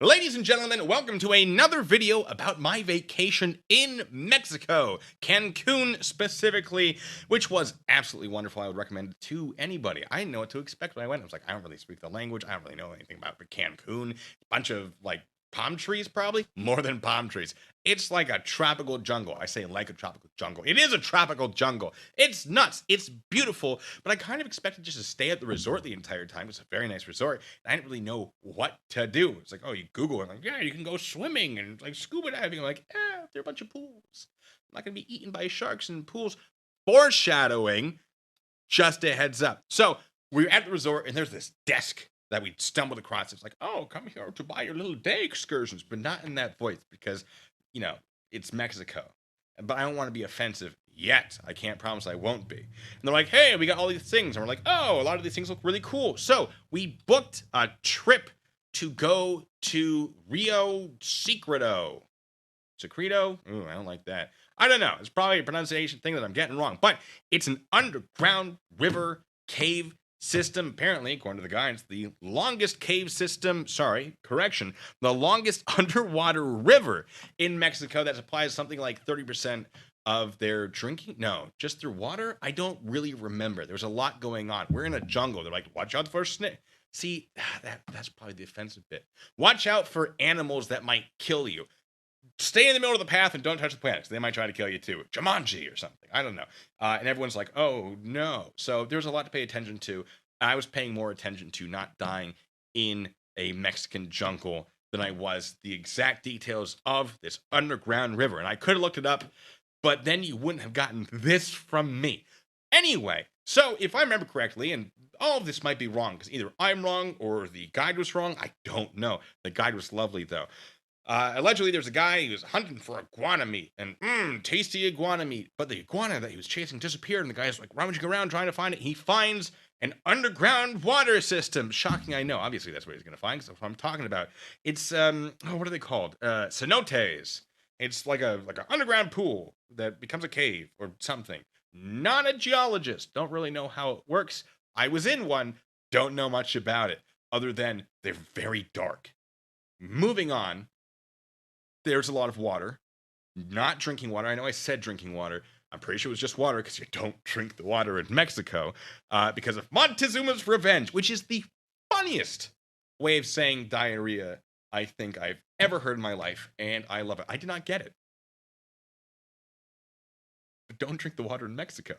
Ladies and gentlemen, welcome to another video about my vacation in Mexico, Cancun specifically, which was absolutely wonderful. I would recommend it to anybody. I didn't know what to expect when I went. I was like, I don't really speak the language. I don't really know anything about Cancun. Bunch of like palm trees, probably more than palm trees. It's like a tropical jungle. I say like a tropical jungle. It is a tropical jungle. It's nuts. It's beautiful. But I kind of expected just to stay at the resort the entire time. It's a very nice resort. And I didn't really know what to do. It's like, oh, you Google it. Like, yeah, you can go swimming and like scuba diving. I'm like, there are a bunch of pools. I'm not going to be eaten by sharks in pools. Foreshadowing, just a heads up. So we're at the resort and there's this desk that we stumbled across. It's like, oh, come here to buy your little day excursions, but not in that voice because, it's Mexico. But I don't want to be offensive yet. I can't promise I won't be. And they're like, hey, we got all these things. And we're like, oh, a lot of these things look really cool. So we booked a trip to go to Rio Secreto. Secreto? Ooh, I don't like that. I don't know. It's probably a pronunciation thing that I'm getting wrong. But it's an underground river cave system. Apparently, according to the guy, it's the longest cave system. Sorry, correction. The longest underwater river in Mexico that supplies something like 30% of their drinking. No, just their water. I don't really remember. There's a lot going on. We're in a jungle. They're like, watch out for snake. See, that's probably the offensive bit. Watch out for animals that might kill you. Stay in the middle of the path and don't touch the plants. They might try to kill you too. Jumanji or something. I don't know. And everyone's like, oh no. So there's a lot to pay attention to. I was paying more attention to not dying in a Mexican jungle than I was the exact details of this underground river. And I could have looked it up, but then you wouldn't have gotten this from me. Anyway, so if I remember correctly, and all of this might be wrong because either I'm wrong or the guide was wrong. I don't know. The guide was lovely though. Allegedly, there's a guy who was hunting for iguana meat and tasty iguana meat, but the iguana that he was chasing disappeared, and the guy's like rummaging around trying to find it. He finds an underground water system. Shocking, I know. Obviously, that's what he's going to find. Because that's what I'm talking about. It's what are they called? Cenotes. It's like an underground pool that becomes a cave or something. Not a geologist. Don't really know how it works. I was in one. Don't know much about it other than they're very dark. Moving on, there's a lot of water. Not drinking water. I know I said drinking water. I'm pretty sure it was just water because you don't drink the water in Mexico because of Montezuma's revenge, which is the funniest way of saying diarrhea I think I've ever heard in my life, and I love it. I did not get it. But don't drink the water in Mexico.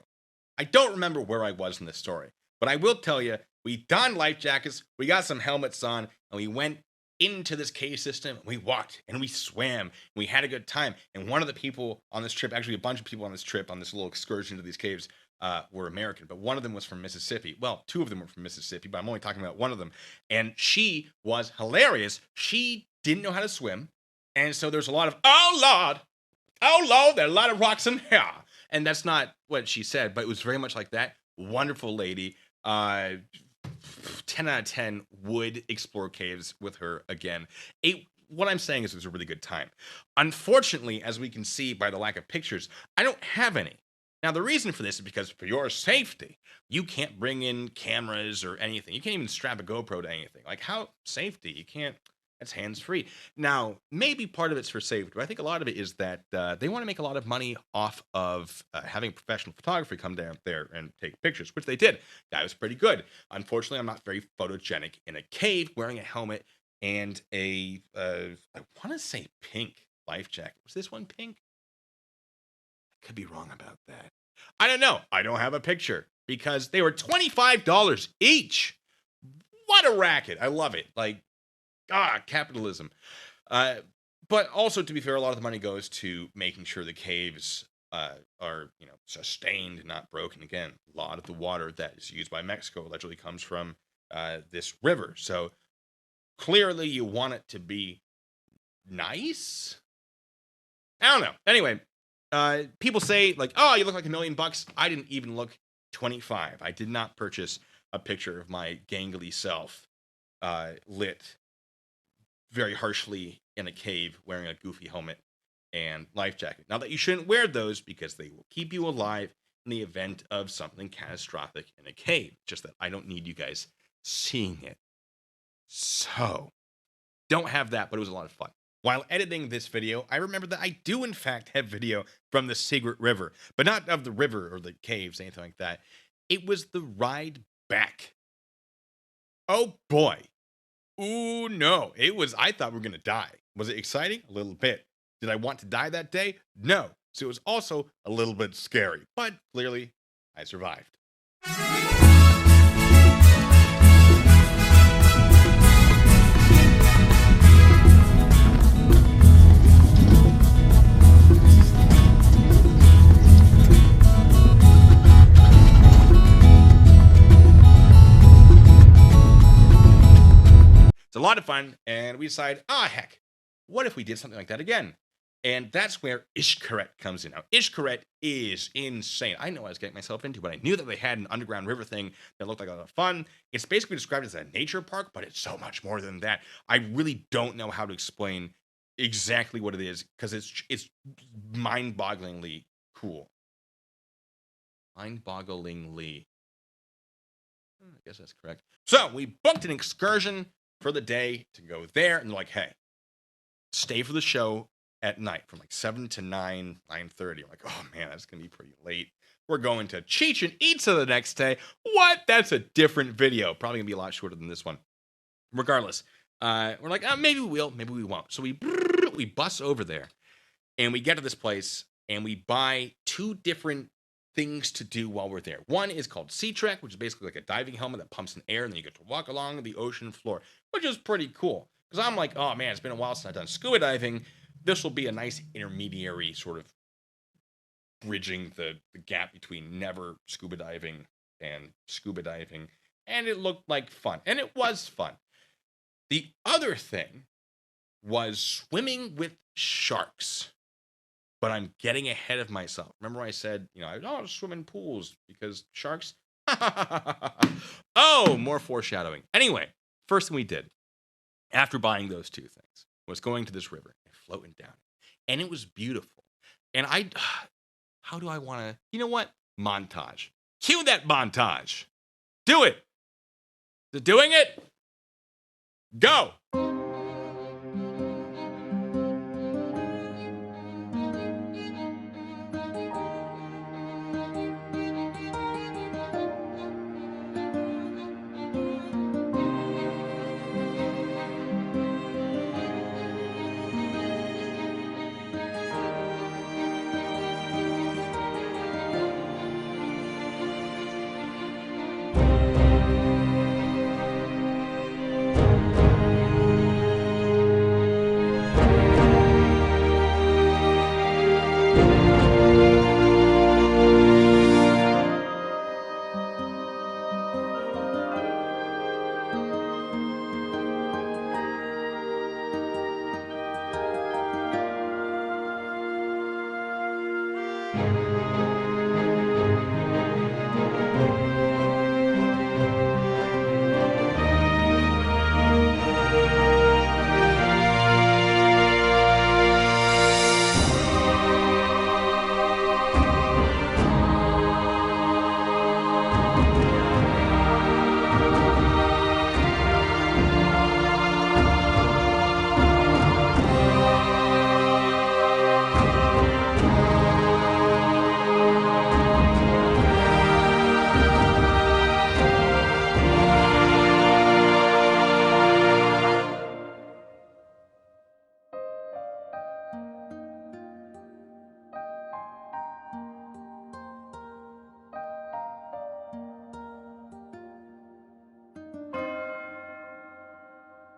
I don't remember where I was in this story, but I will tell you, we donned life jackets, we got some helmets on, and we went into this cave system. We walked and we swam. And we had a good time. And one of the people on this trip, actually a bunch of people on this trip, on this little excursion to these caves, were American, but one of them was from Mississippi. Well, two of them were from Mississippi, but I'm only talking about one of them. And she was hilarious. She didn't know how to swim. And so there's a lot of, oh Lord, there are a lot of rocks in here. And that's not what she said, but it was very much like that. Wonderful lady. 10 out of 10 would explore caves with her again. What I'm saying is it was a really good time. Unfortunately, as we can see by the lack of pictures, I don't have any. Now, the reason for this is because for your safety, you can't bring in cameras or anything. You can't even strap a GoPro to anything. Like, how safety? You can't. That's hands free. Now, maybe part of it's for safety, but I think a lot of it is that they want to make a lot of money off of having professional photography come down there and take pictures, which they did. That was pretty good. Unfortunately, I'm not very photogenic in a cave wearing a helmet and I want to say pink life jacket. Was this one pink? I could be wrong about that. I don't know. I don't have a picture because they were $25 each. What a racket. I love it. Like, capitalism. Uh, but also, to be fair, a lot of the money goes to making sure the caves are, sustained, not broken. Again, a lot of the water that is used by Mexico allegedly comes from this river. So clearly, you want it to be nice. I don't know. Anyway, people say like, "Oh, you look like $1,000,000." I didn't even look 25. I did not purchase a picture of my gangly self lit very harshly in a cave wearing a goofy helmet and life jacket. Now that you shouldn't wear those because they will keep you alive in the event of something catastrophic in a cave. Just that I don't need you guys seeing it. So, Don't have that, but it was a lot of fun. While editing this video, I remember that I do in fact have video from the Secret River, but not of the river or the caves, anything like that. It was the ride back. Oh boy. Ooh, no. I thought we were going to die. Was it exciting? A little bit. Did I want to die that day? No. So it was also a little bit scary, but clearly I survived. It's a lot of fun, and we decide, heck, what if we did something like that again? And that's where Xcaret comes in. Now, Xcaret is insane. I know what I was getting myself into, but I knew that they had an underground river thing that looked like a lot of fun. It's basically described as a nature park, but it's so much more than that. I really don't know how to explain exactly what it is, because it's mind-bogglingly cool. Mind-bogglingly. I guess that's correct. So, we booked an excursion for the day to go there, and they're like, hey, stay for the show at night from like 7 to 9, 9:30. I'm like, oh man, that's gonna be pretty late. We're going to Chichen Itza the next day. What? That's a different video. Probably gonna be a lot shorter than this one. Regardless, we're like, maybe we will, maybe we won't. So we bus over there, and we get to this place, and we buy 2 different things to do while we're there. One is called Sea Trek, which is basically like a diving helmet that pumps in air, and then you get to walk along the ocean floor, which is pretty cool. Because I'm like, oh man, it's been a while since I've done scuba diving. This will be a nice intermediary sort of bridging the gap between never scuba diving and scuba diving. And it looked like fun. And it was fun. The other thing was swimming with sharks. But I'm getting ahead of myself. Remember I said, I don't swim in pools because sharks? Oh, more foreshadowing. Anyway, first thing we did after buying those 2 things was going to this river and floating down. And it was beautiful. And how do I want to, you know what? Montage. Cue that montage. Do it. Is it doing it? Go.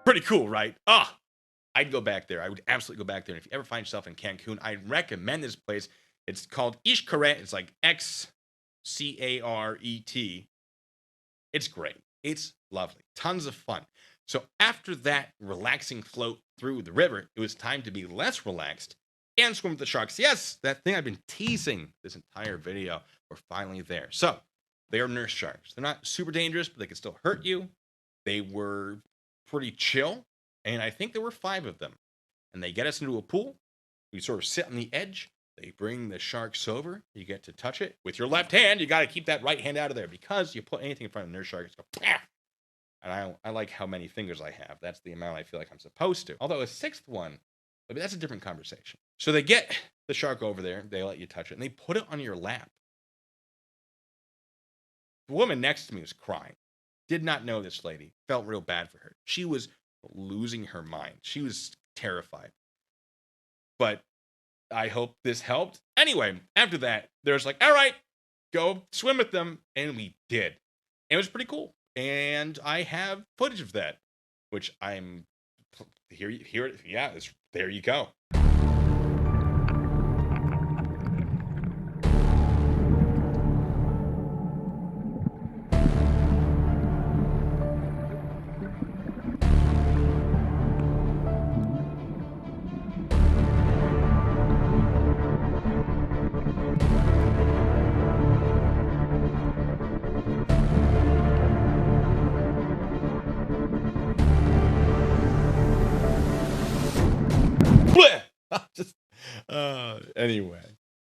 Pretty cool, right? I'd go back there. I would absolutely go back there. And if you ever find yourself in Cancun, I'd recommend this place. It's called Xcaret. It's like Xcaret. It's great. It's lovely. Tons of fun. So after that relaxing float through the river, it was time to be less relaxed and swim with the sharks. Yes, that thing I've been teasing this entire video. We're finally there. So they are nurse sharks. They're not super dangerous, but they can still hurt you. They were pretty chill, and I think there were 5 of them. And they get us into a pool. We sort of sit on the edge. They bring the sharks over. You get to touch it with your left hand. You got to keep that right hand out of there, because you put anything in front of a nurse shark, it's go, And I like how many fingers I have. That's the amount I feel like I'm supposed to. Although a sixth one, maybe that's a different conversation. So they get the shark over there, they let you touch it, and they put it on your lap. The woman next to me was crying. Did not know this lady. Felt real bad for her. She was losing her mind. She was terrified. But I hope this helped. Anyway, after that, there's like, all right, go swim with them. And we did. It was pretty cool. And I have footage of that, which I'm here. Yeah, there you go. Anyway,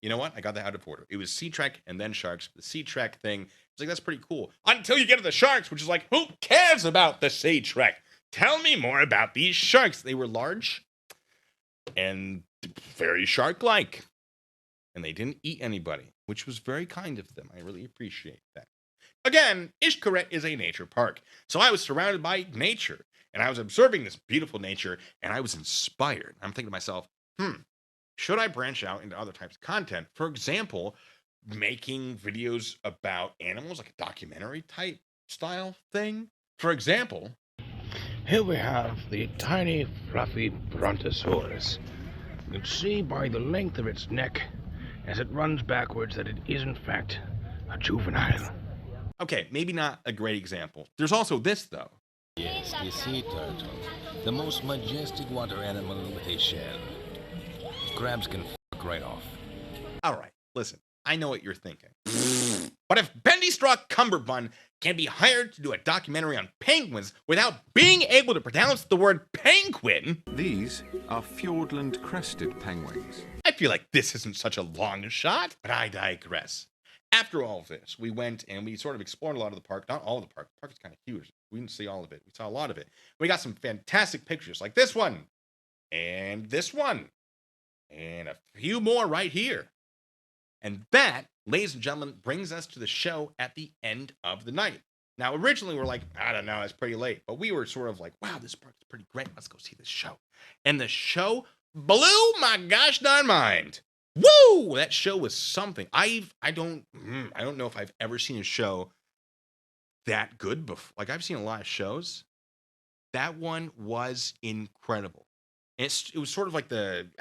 you know what? I got that out of order. It was Sea Trek and then Sharks. The Sea Trek thing, it's like, that's pretty cool. Until you get to the Sharks, which is like, who cares about the Sea Trek? Tell me more about these sharks. They were large and very shark-like. And they didn't eat anybody, which was very kind of them. I really appreciate that. Again, Xcaret is a nature park. So I was surrounded by nature. And I was observing this beautiful nature, and I was inspired. I'm thinking to myself, should I branch out into other types of content? For example, making videos about animals, like a documentary type style thing. For example, here we have the tiny, fluffy brontosaurus. You can see by the length of its neck as it runs backwards that it is in fact a juvenile. Okay, maybe not a great example. There's also this, though. Yes, the sea turtle, the most majestic water animal with a shell. Crabs can fuck right off. All right, listen, I know what you're thinking. But if Bendy Straw Cumberbund can be hired to do a documentary on penguins without being able to pronounce the word penguin... These are Fiordland crested penguins. I feel like this isn't such a long shot, but I digress. After all of this, we went and we sort of explored a lot of the park. Not all of the park. The park is kind of huge. We didn't see all of it. We saw a lot of it. We got some fantastic pictures like this one. And this one. And a few more right here. And that, ladies and gentlemen, brings us to the show at the end of the night. Now, originally, we're like, I don't know, it's pretty late. But we were sort of like, wow, this park is pretty great. Let's go see this show. And the show blew my gosh darn mind. Woo! That show was something. I don't know if I've ever seen a show that good before. Like, I've seen a lot of shows. That one was incredible. And it was sort of like it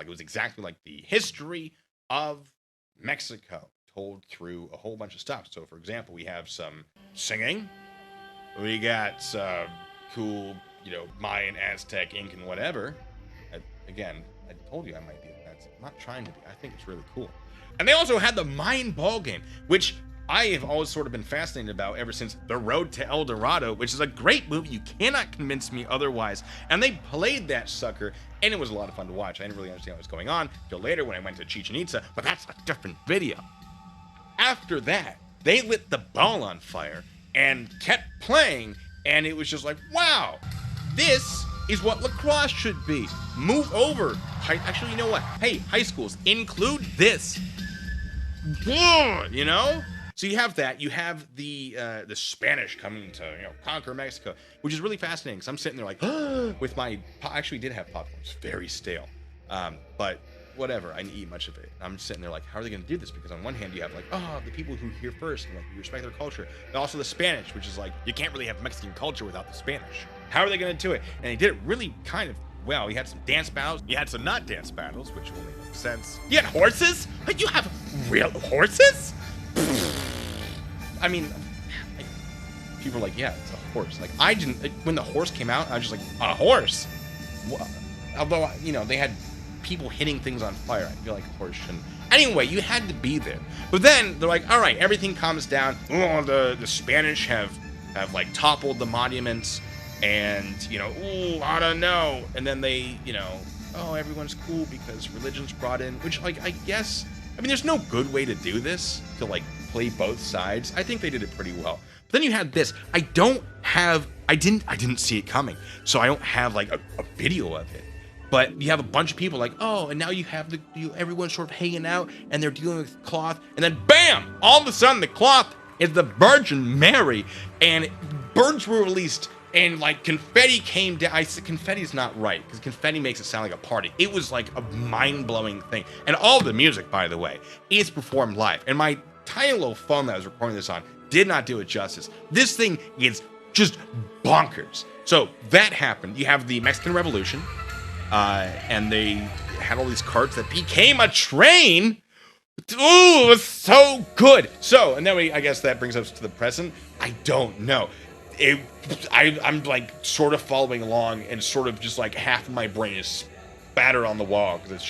was exactly like the history of Mexico told through a whole bunch of stuff. So, for example, we have some singing. We got some cool, Mayan, Aztec, Incan, whatever. Again, I told you I might be. I'm not trying to be. I think it's really cool. And they also had the Mayan ball game, which I have always sort of been fascinated about ever since The Road to El Dorado, which is a great movie. You cannot convince me otherwise. And they played that sucker, and it was a lot of fun to watch. I didn't really understand what was going on until later when I went to Chichen Itza, but that's a different video. After that, they lit the ball on fire and kept playing, and it was just like, wow, this is what lacrosse should be. Move over. Actually, you know what? Hey, high schools, include this. So you have that. You have the Spanish coming to conquer Mexico, which is really fascinating. Because I'm sitting there like with my. I actually did have popcorn. It's very stale, but whatever. I didn't eat much of it. I'm sitting there like, how are they going to do this? Because on one hand, you have like, the people who are here first, and like you respect their culture, but also the Spanish, which is like you can't really have Mexican culture without the Spanish. How are they going to do it? And they did it really kind of well. You had some dance battles. You had some not dance battles, which only makes sense. You had horses. You have real horses? I mean, people are like, yeah, it's a horse. Like, I didn't, when the horse came out, I was just like, a horse? Although, they had people hitting things on fire. I feel like a horse shouldn't. Anyway, you had to be there. But then they're like, all right, everything calms down. Oh, the Spanish have like toppled the monuments, and I don't know. And then they, everyone's cool because religion's brought in, which like I guess, I mean, there's no good way to do this to like play both sides. I think they did it pretty well. But then you had this. I didn't see it coming, so I don't have like a video of it. But you have a bunch of people like, oh, and now you have everyone sort of hanging out, and they're dealing with cloth, and then bam! All of a sudden, the cloth is the Virgin Mary, and birds were released, and like confetti came down. I said confetti's not right, because confetti makes it sound like a party. It was like a mind-blowing thing. And all the music, by the way, is performed live. And my tiny little phone that I was recording this on did not do it justice. This thing is just bonkers. So that happened. You have the Mexican Revolution, and they had all these carts that became a train. Ooh, it was so good. So, and then I guess that brings us to the present. I don't know. I'm like sort of following along, and sort of just like half of my brain is spattered on the wall because it's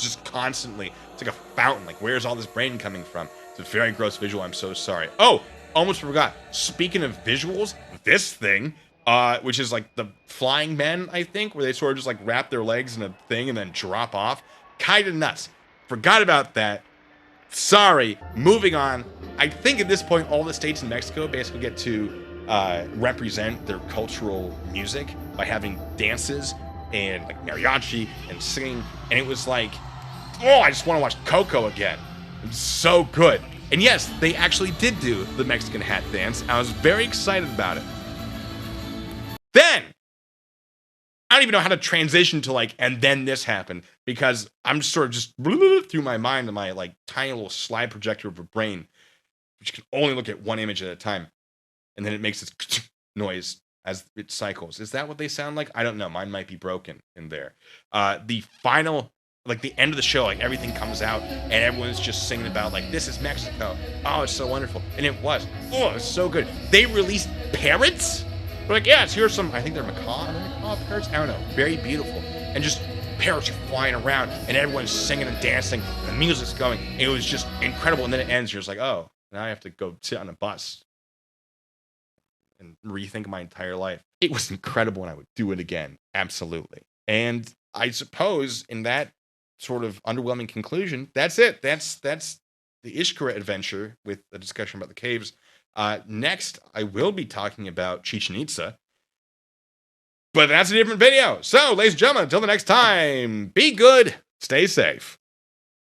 just constantly, it's like a fountain. Like, where's all this brain coming from? It's a very gross visual. I'm so sorry. Oh, almost forgot. Speaking of visuals, this thing, which is like the flying men, I think, where they sort of just like wrap their legs in a thing and then drop off. Kind of nuts. Forgot about that. Sorry. Moving on. I think at this point, all the states in Mexico basically get to represent their cultural music by having dances and like mariachi and singing. And it was like, oh, I just want to watch Coco again. It's so good. And yes, they actually did do the Mexican hat dance. I was very excited about it. Then, I don't even know how to transition to like, and then this happened, because I'm sort of just through my mind and my like tiny little slide projector of a brain, which can only look at one image at a time. And then it makes this noise as it cycles. Is that what they sound like? I don't know. Mine might be broken in there. The final, like the end of the show, like everything comes out and everyone's just singing about like, this is Mexico. Oh, it's so wonderful. And it was. Oh, it's so good. They released parrots. They're like, yes, here's some, I think they're macaw parrots. I don't know. Very beautiful. And just parrots are flying around and everyone's singing and dancing and the music's going. And it was just incredible. And then it ends. You're just like, oh, now I have to go sit on a bus and rethink my entire life. It was incredible and I would do it again. Absolutely. And I suppose in that sort of underwhelming conclusion, that's it. That's the Xcaret adventure with a discussion about the caves. Next, I will be talking about Chichen Itza, but that's a different video. So, ladies and gentlemen, until the next time, be good, stay safe.